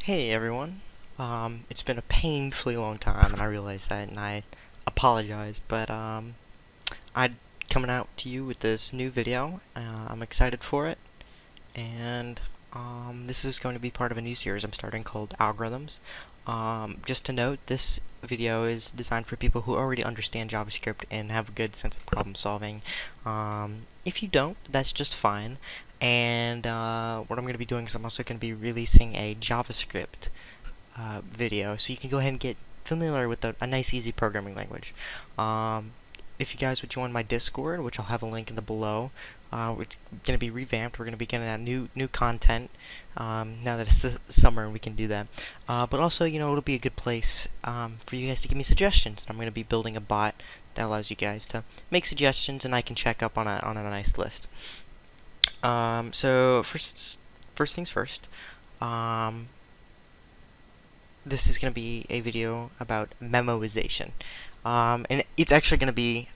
Hey everyone. It's been a painfully long time, and I realize that, and I apologize, but I'm coming out to you with this new video. I'm excited for it, and this is going to be part of a new series I'm starting called Algorithms. Just to note, this video is designed for people who already understand JavaScript and have a good sense of problem solving. If you don't, that's just fine. And what I'm going to be doing is I'm also going to be releasing a JavaScript video, so you can go ahead and get familiar with a nice, easy programming language. If you guys would join my Discord, which I'll have a link in the below, it's going to be revamped. We're going to be getting out new content now that it's the summer and we can do that. But also, it'll be a good place for you guys to give me suggestions. I'm going to be building a bot that allows you guys to make suggestions, and I can check up on a nice list. So first things first. This is going to be a video about memoization. And it's actually going to be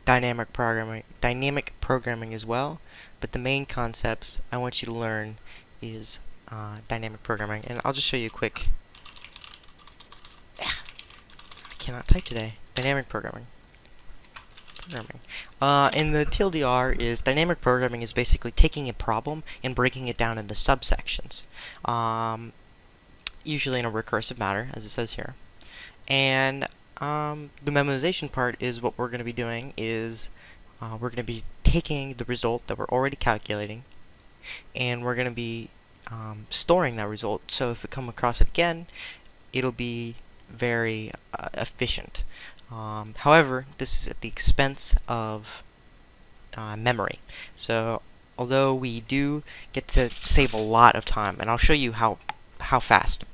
dynamic programming as well, but the main concepts I want you to learn is dynamic programming. And I'll just show you a quick... I cannot type today. Dynamic programming. And the TLDR is dynamic programming is basically taking a problem and breaking it down into subsections. Usually in a recursive manner, as it says here. And the memoization part is what we're going to be doing is we're going to be taking the result that we're already calculating, and we're going to be storing that result. So if we come across it again, it'll be very efficient. However, this is at the expense of memory. So although we do get to save a lot of time, and I'll show you how fast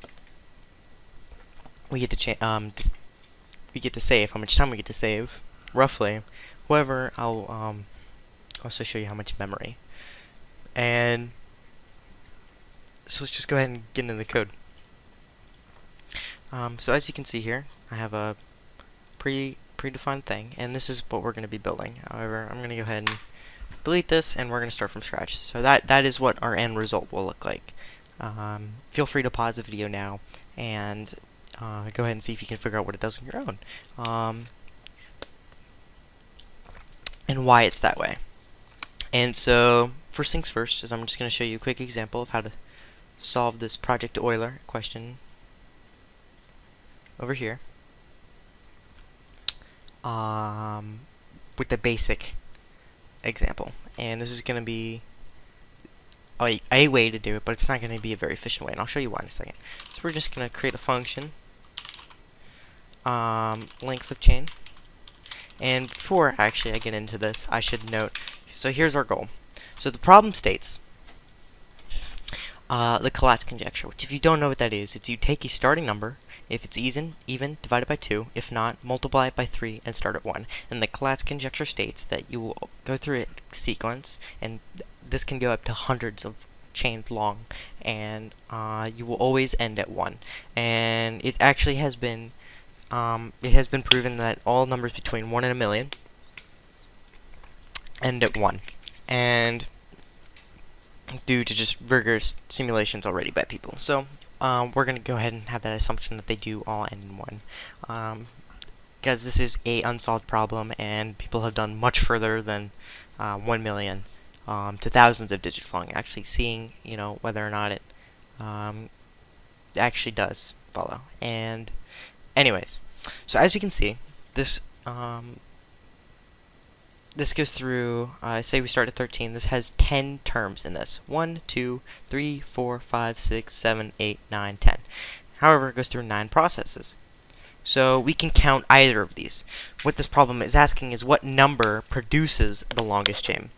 we get to save, how much time we get to save, roughly. However, I'll also show you how much memory. And so let's just go ahead and get into the code. So as you can see here, I have a predefined thing, and this is what we're going to be building. However, I'm going to go ahead and delete this, and we're going to start from scratch. So that is what our end result will look like. Feel free to pause the video now and go ahead and see if you can figure out what it does on your own, and why it's that way. And so, first things first is I'm just going to show you a quick example of how to solve this Project Euler question over here with the basic example. And this is going to be a way to do it, but it's not going to be a very efficient way, and I'll show you why in a second. So we're just going to create a function, length of chain, and before actually I get into this, I should note, so here's our goal. So the problem states the collapse conjecture, which if you don't know what that is, it's you take a starting number, if it's even, divide it by 2, if not, multiply it by 3, and start at 1. And the collapse conjecture states that you will go through a sequence, and this can go up to hundreds of chains long, and you will always end at 1. And it actually has been proven that all numbers between 1 and a million end at 1. And due to just rigorous simulations already by people. So we're going to go ahead and have that assumption that they do all end in 1. Because this is a unsolved problem, and people have done much further than 1 million to thousands of digits long, actually seeing, whether or not it actually does follow. And anyways, so as we can see, this this goes through, say we start at 13, this has 10 terms in this. 1, 2, 3, 4, 5, 6, 7, 8, 9, 10. However, it goes through 9 processes. So we can count either of these. What this problem is asking is what number produces the longest chain,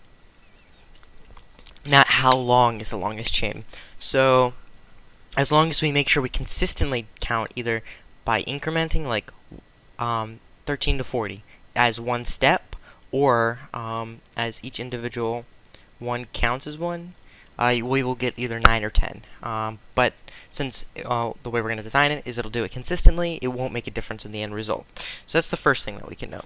not how long is the longest chain. So as long as we make sure we consistently count either by incrementing like 13 to 40 as one step, or as each individual one counts as one, we will get either 9 or 10. But since the way we're going to design it is it'll do it consistently, it won't make a difference in the end result. So that's the first thing that we can note.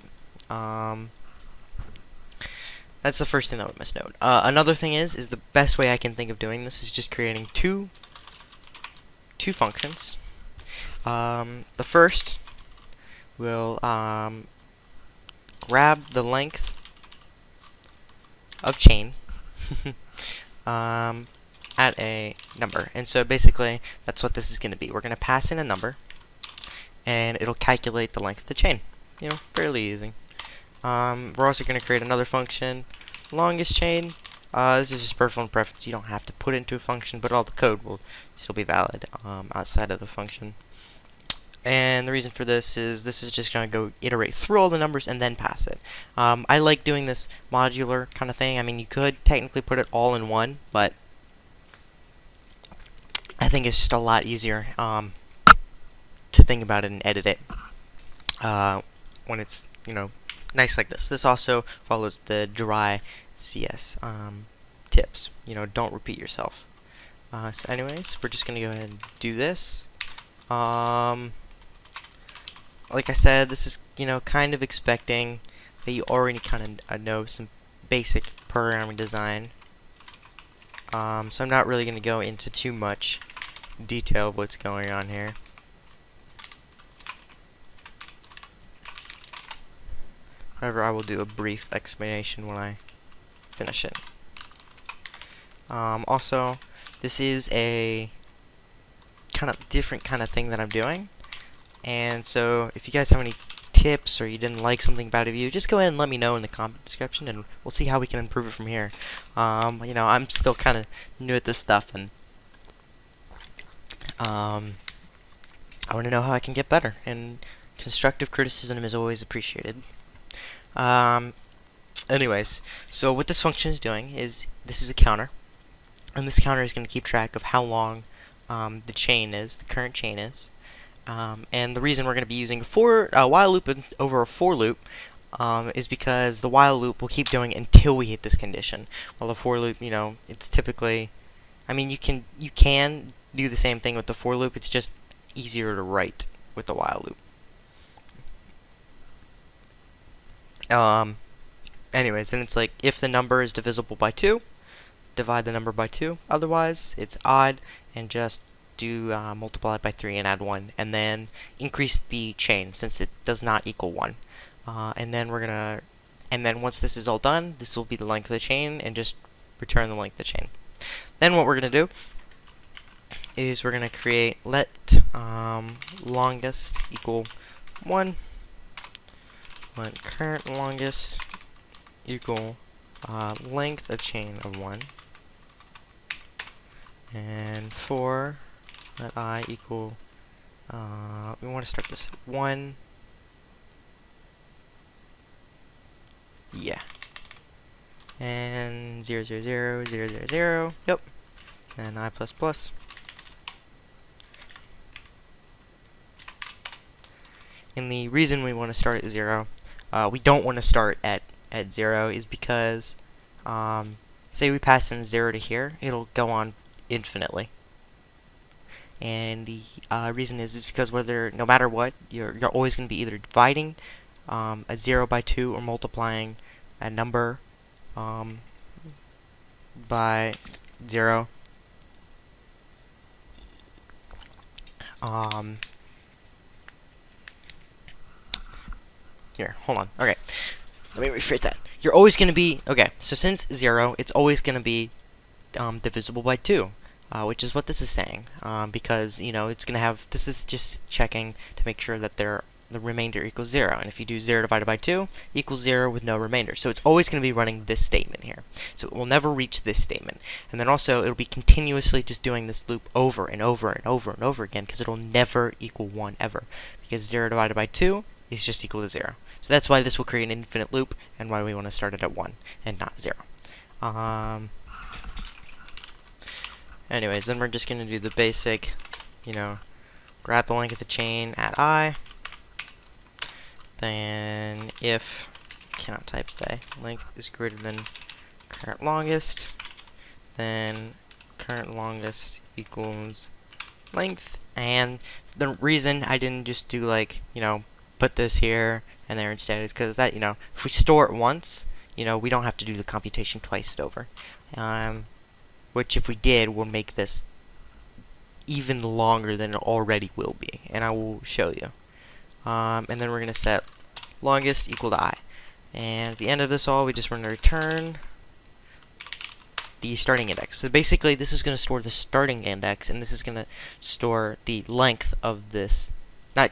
That's the first thing that we must note. Another thing is the best way I can think of doing this is just creating two two functions. The first will grab the length of chain at a number. And so basically, that's what this is going to be. We're going to pass in a number, and it'll calculate the length of the chain. You know, fairly easy. We're also going to create another function, longest chain. This is just personal preference. You don't have to put it into a function, but all the code will still be valid outside of the function. And the reason for this is just going to go iterate through all the numbers and then pass it. I like doing this modular kind of thing. I mean, you could technically put it all in one, but I think it's just a lot easier to think about it and edit it when it's, you know, nice like this. This also follows the dry CS tips. You know, don't repeat yourself. So anyways, we're just going to go ahead and do this. Like I said, this is, you know, kind of expecting that you already kind of know some basic programming design. So I'm not really going to go into too much detail of what's going on here. However, I will do a brief explanation when I finish it. Also, this is a kind of different kind of thing that I'm doing. And so, if you guys have any tips or you didn't like something about a view, just go ahead and let me know in the comment description, and we'll see how we can improve it from here. You know, I'm still kind of new at this stuff, and I want to know how I can get better. And constructive criticism is always appreciated. Anyways, so what this function is doing is this is a counter, and this counter is going to keep track of how long the chain is, the current chain is. And the reason we're going to be using a while loop over a for loop is because the while loop will keep doing until we hit this condition. While the for loop, you know, it's typically, I mean, you can do the same thing with the for loop. It's just easier to write with the while loop. Anyways, then it's like if the number is divisible by 2, divide the number by 2. Otherwise, it's odd, and just do multiply it by 3 and add 1, and then increase the chain since it does not equal 1. And then once this is all done, this will be the length of the chain, and just return the length of the chain. Then what we're gonna do is we're gonna create let longest equal 1, let current longest equal length of chain of 1, and for let I equal, we want to start this 1, yeah, and 0, 0, 0, 0, 0, 0, yep, and I plus plus. And the reason we want to start at 0, we don't want to start at 0 is because, say we pass in 0 to here, it'll go on infinitely. And the reason is because no matter what, you're always going to be either dividing a 0 by 2 or multiplying a number by 0. Here, hold on. Okay, let me rephrase that. You're always going to be, okay, so since 0, it's always going to be divisible by 2. Which is what this is saying, because, you know, it's going to have, this is just checking to make sure that the remainder equals 0, and if you do 0 divided by 2 equals 0 with no remainder, so it's always going to be running this statement here, so it will never reach this statement. And then also it'll be continuously just doing this loop over and over and over and over again, because it'll never equal 1 ever, because 0 divided by 2 is just equal to 0. So that's why this will create an infinite loop, and why we want to start it at 1 and not 0. Anyways, then we're just going to do the basic, you know, grab the length of the chain at I, then if, cannot type today, length is greater than current longest, then current longest equals length. And the reason I didn't just do, like, you know, put this here and there instead is because that, you know, if we store it once, you know, we don't have to do the computation twice over. Which if we did, will make this even longer than it already will be, and I will show you. And then we're going to set longest equal to I. And at the end of this all, we just want to return the starting index. So basically, this is going to store the starting index, and this is going to store the length of this.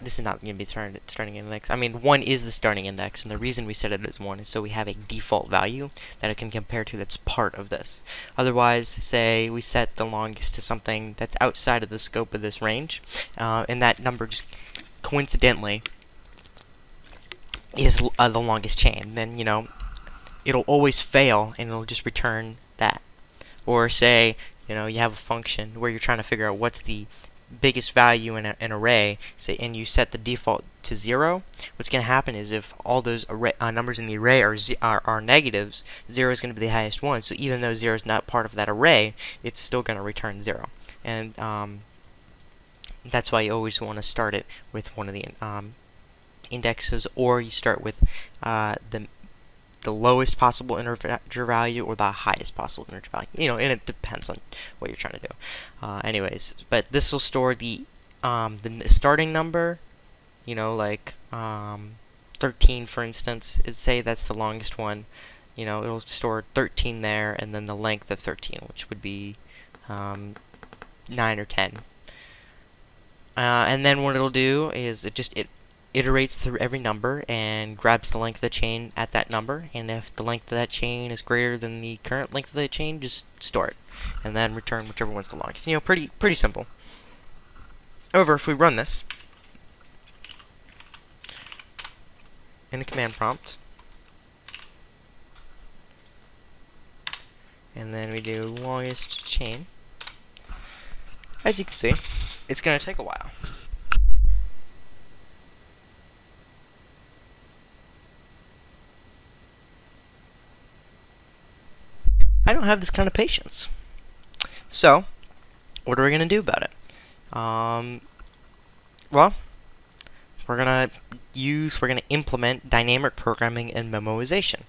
This is not going to be the starting index. I mean, 1 is the starting index, and the reason we set it as 1 is so we have a default value that it can compare to that's part of this. Otherwise, say we set the longest to something that's outside of the scope of this range, and that number just coincidentally is the longest chain, then, you know, it'll always fail, and it'll just return that. Or say, you know, you have a function where you're trying to figure out what's the biggest value in an array, say, and you set the default to 0, what's going to happen is if all those numbers in the array are negatives, 0 is going to be the highest one. So even though 0 is not part of that array, it's still going to return 0. And that's why you always want to start it with one of the indexes, or you start with the lowest possible integer value or the highest possible integer value. You know, and it depends on what you're trying to do. Anyways, but this will store the starting number. You know, like 13, for instance, is say that's the longest one. You know, it'll store 13 there, and then the length of 13, which would be 9 or 10. And then what it'll do is it iterates through every number and grabs the length of the chain at that number, and if the length of that chain is greater than the current length of the chain, just store it, and then return whichever one's the longest. You know, pretty simple. However, if we run this in the command prompt, and then we do longest chain, as you can see, it's going to take a while. I don't have this kind of patience. So, what are we going to do about it? Well, we're going to implement dynamic programming and memoization.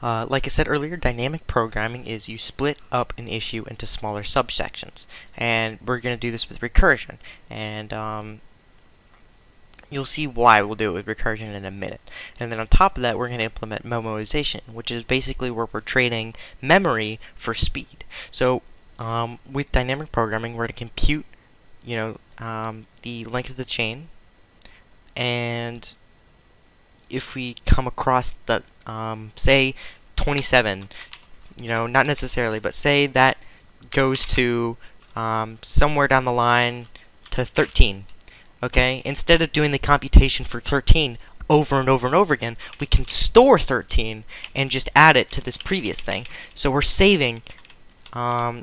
Like I said earlier, dynamic programming is you split up an issue into smaller subsections. And we're going to do this with recursion. And you'll see why we'll do it with recursion in a minute. And then on top of that, we're going to implement memoization, which is basically where we're trading memory for speed. So with dynamic programming, we're going to compute, you know, the length of the chain, and if we come across the say 27, you know, not necessarily, but say that goes to somewhere down the line to 13. Okay, instead of doing the computation for 13 over and over and over again, we can store 13 and just add it to this previous thing. So we're saving the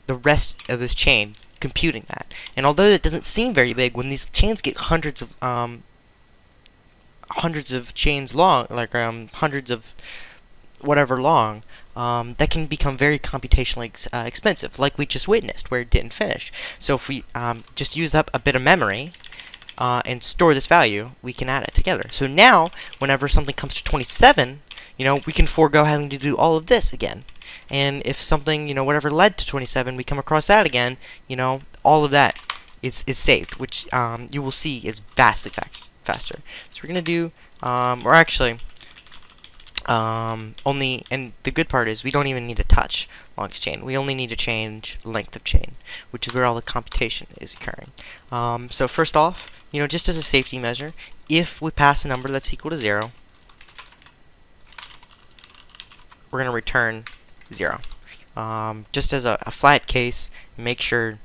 rest of this chain, computing that. And although it doesn't seem very big, when these chains get hundreds of chains long, like hundreds of whatever long, that can become very computationally expensive, like we just witnessed, where it didn't finish. So if we just use up a bit of memory and store this value, we can add it together. So now, whenever something comes to 27, you know, we can forego having to do all of this again. And if something, you know, whatever led to 27, we come across that again, you know, all of that is saved, which you will see is vastly faster. So we're going to do, or actually, only, and the good part is we don't even need to touch longest chain. We only need to change length of chain, which is where all the computation is occurring. So first off, you know, just as a safety measure, if we pass a number that's equal to 0, we're going to return 0. Just as a flat case, make sure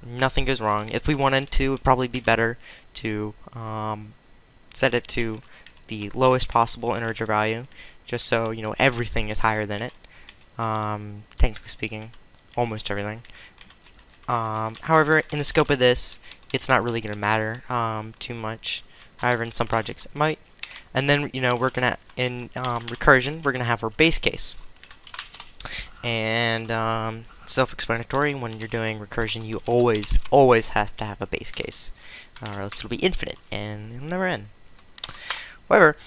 nothing goes wrong. If we wanted to, it would probably be better to set it to the lowest possible integer value, just so, you know, everything is higher than it. Technically speaking, almost everything. However, in the scope of this, it's not really going to matter too much. However, in some projects it might. And then, you know, we're going to, in recursion, we're going to have our base case. And self-explanatory, when you're doing recursion, you always have to have a base case, or else it'll be infinite and it'll never end. However,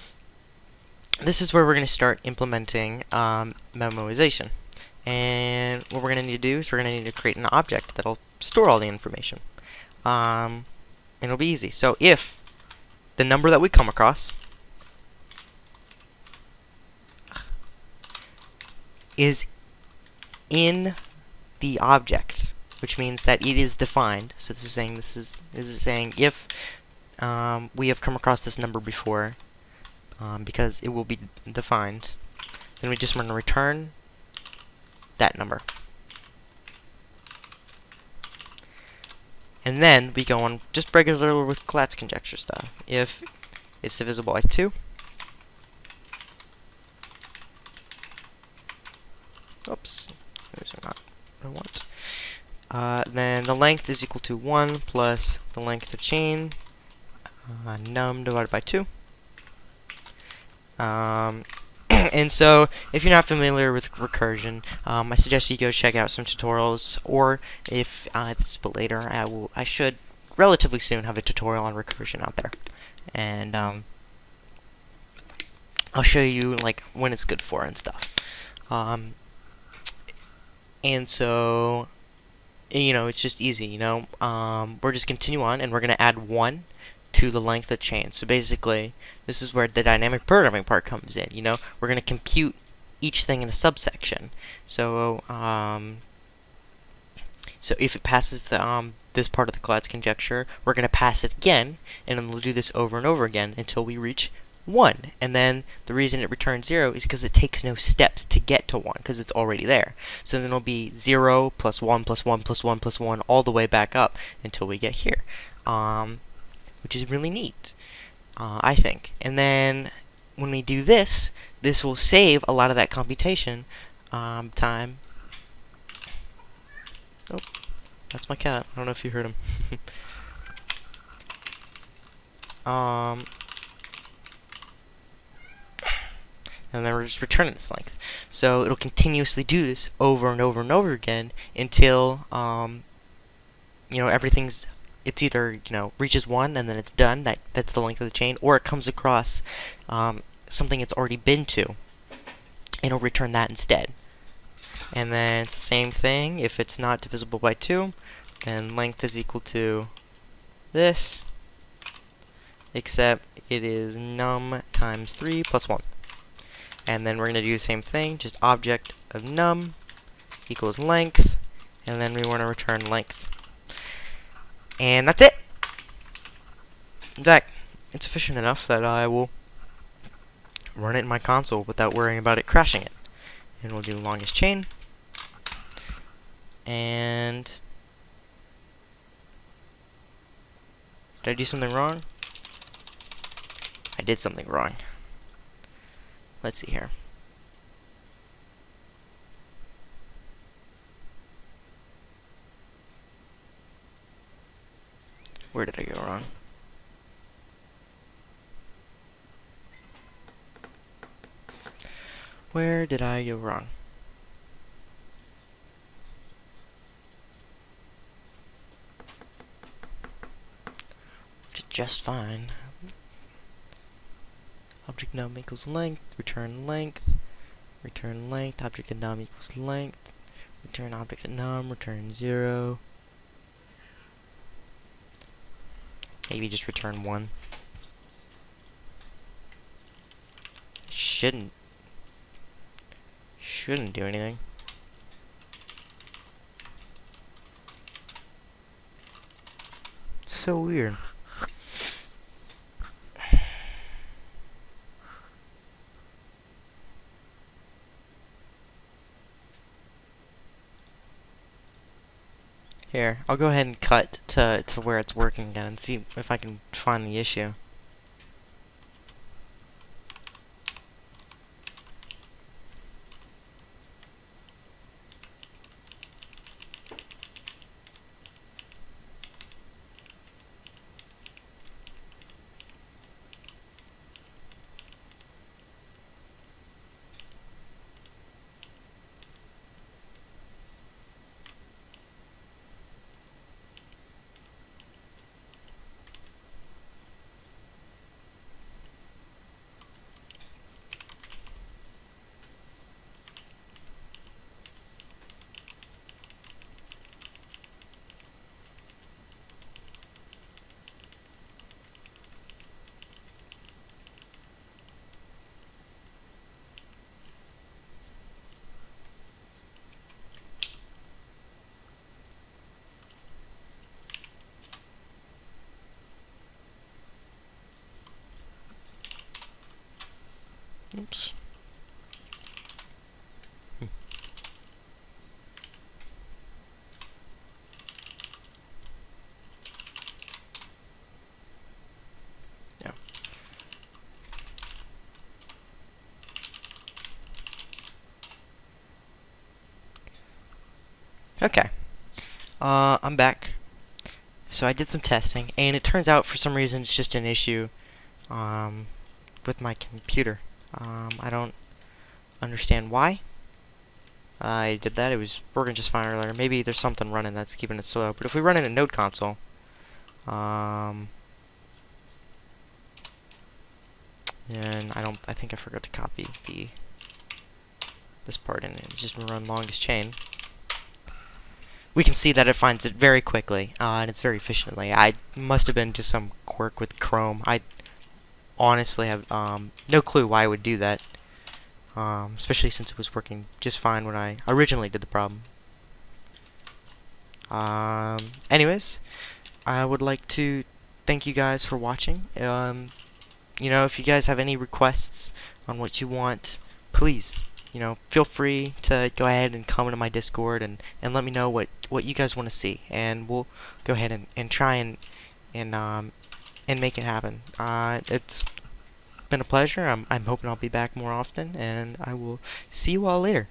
this is where we're going to start implementing memoization. And what we're going to need to do is we're going to need to create an object that'll store all the information. and it'll be easy. So if the number that we come across is in the object, which means that it is defined. So this is saying if we have come across this number before, because it will be defined, then we just want to return that number. And then we go on just regular with Collatz conjecture stuff. If it's divisible by 2, oops, those are not what I want. Then the length is equal to 1 plus the length of chain, num divided by 2. And so, if you're not familiar with recursion, I suggest you go check out some tutorials, or if this is a bit later, I should relatively soon have a tutorial on recursion out there, and I'll show you like when it's good for and stuff. And so, it's just easy. We're just continue on, and we're gonna add 1 to the length of chain. So basically, this is where the dynamic programming part comes in. We're going to compute each thing in a subsection. So, so if it passes the this part of the Collatz conjecture, we're going to pass it again, and then we'll do this over and over again until we reach 1. And then the reason it returns 0 is because it takes no steps to get to 1, because it's already there. So then it'll be 0 plus 1 plus 1 plus 1 plus 1 all the way back up until we get here. Which is really neat, I think. And then when we do this, this will save a lot of that computation time. Oh, that's my cat. I don't know if you heard him. And then we're just returning this length. So it'll continuously do this over and over and over again until everything's it's either reaches 1 and then it's done. That's the length of the chain, or it comes across something it's already been to, and it'll return that instead. And then it's the same thing. If it's not divisible by 2, then length is equal to this, except it is num times 3 plus 1. And then we're going to do the same thing, just object of num equals length, and then we want to return length. And that's it. In fact, it's efficient enough that I will run it in my console without worrying about it crashing it. And we'll do longest chain. And did I do something wrong? I did something wrong. Let's see here. Where did I go wrong? Where did I go wrong? Just fine. Object num equals length, return length, object of num equals length, return object of num, return 0. Maybe just return 1. Shouldn't do anything. So weird. Here, I'll go ahead and cut to where it's working again and see if I can find the issue. Okay, I'm back. So I did some testing, and it turns out for some reason it's just an issue um, with my computer. I don't understand why I did that. It was working just fine earlier. Maybe there's something running that's keeping it slow. But if we run in a node console, and I think I forgot to copy this part in it. Just run longest chain. We can see that it finds it very quickly, and it's very efficiently. I must have been just some quirk with Chrome. I honestly have no clue why I would do that, especially since it was working just fine when I originally did the problem. Anyways, I would like to thank you guys for watching. If you guys have any requests on what you want, please, feel free to go ahead and come into my Discord and let me know what you guys want to see, and we'll go ahead and try and make it happen. It's been a pleasure. I'm hoping I'll be back more often, and I will see you all later.